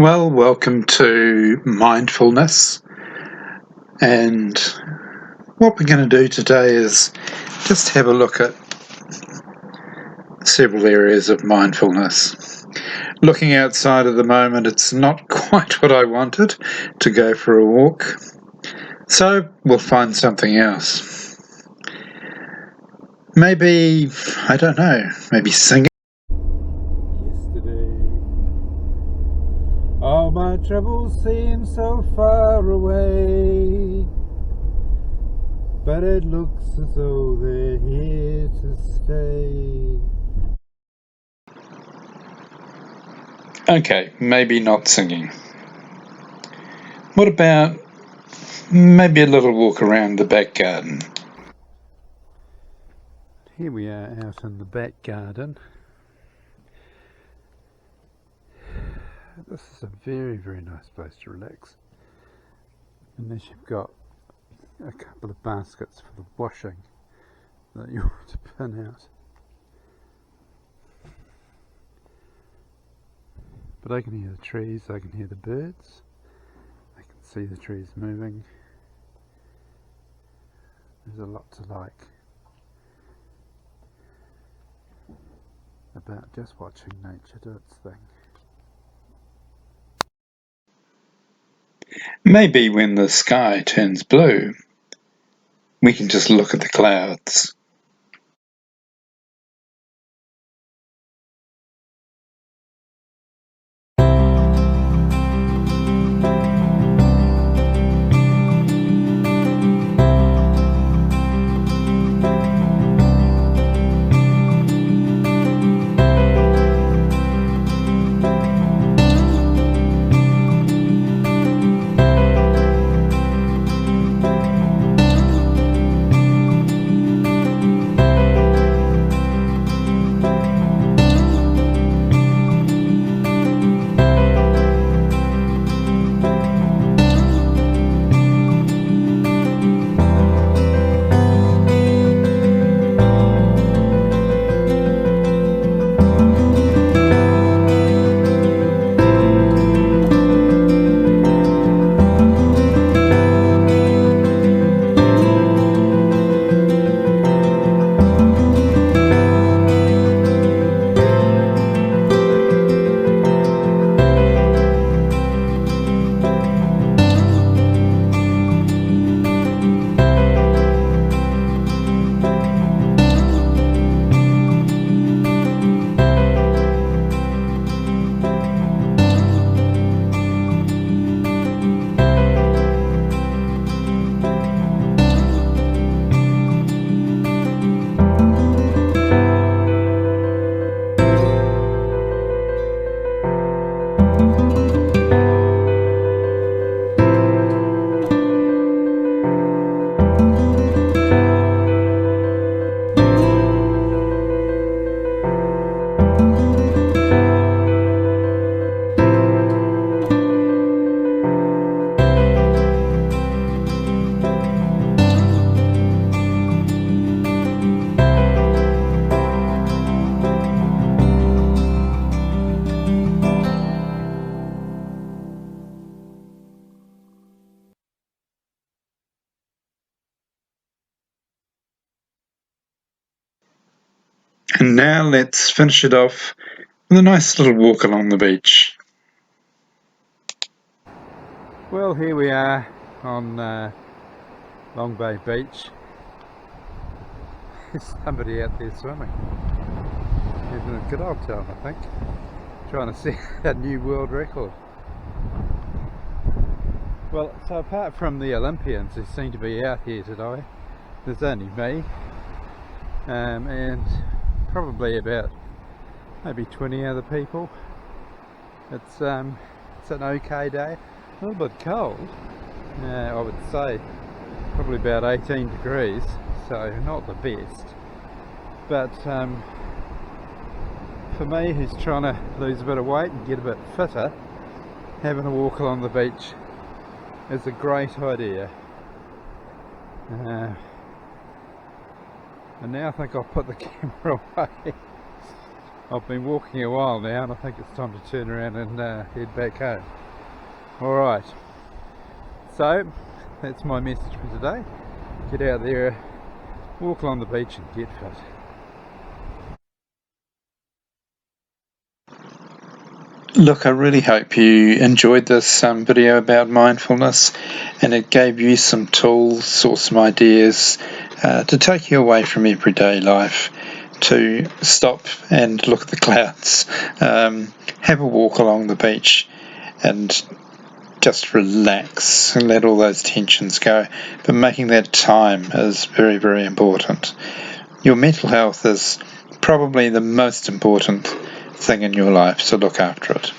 Well, welcome to Mindfulness, and what we're going to do today is just have a look at several areas of mindfulness. Looking outside at the moment, it's not quite what I wanted, to go for a walk, so we'll find something else. Maybe, I don't know, maybe singing. All my troubles seem so far away, but it looks as though they're here to stay. Okay, maybe not singing. What about maybe a little walk around the back garden? Here we are out in the back garden. This is a very, very nice place to relax. Unless you've got a couple of baskets for the washing that you want to pin out. But I can hear the trees, I can hear the birds, I can see the trees moving. There's a lot to like about just watching nature do its thing. Maybe when the sky turns blue, we can just look at the clouds. And now let's finish it off with a nice little walk along the beach. Well, here we are on Long Bay Beach. There's somebody out there swimming. Having a good old time, I think. Trying to set a new world record. Well, so apart from the Olympians who seem to be out here today, there's only me and probably about maybe 20 other people. It's an okay day. A little bit cold, I would say, probably about 18 degrees, so not the best. But for me, who's trying to lose a bit of weight and get a bit fitter, having a walk along the beach is a great idea. And now I think I'll put the camera away. I've been walking a while now and I think it's time to turn around and head back home. Alright, so that's my message for today. Get out there, walk along the beach and get fit. Look, I really hope you enjoyed this video about mindfulness, and it gave you some tools or some ideas to take you away from everyday life, to stop and look at the clouds, have a walk along the beach and just relax and let all those tensions go. But making that time is very, very important. Your mental health is probably the most important thing in your life, so look after it.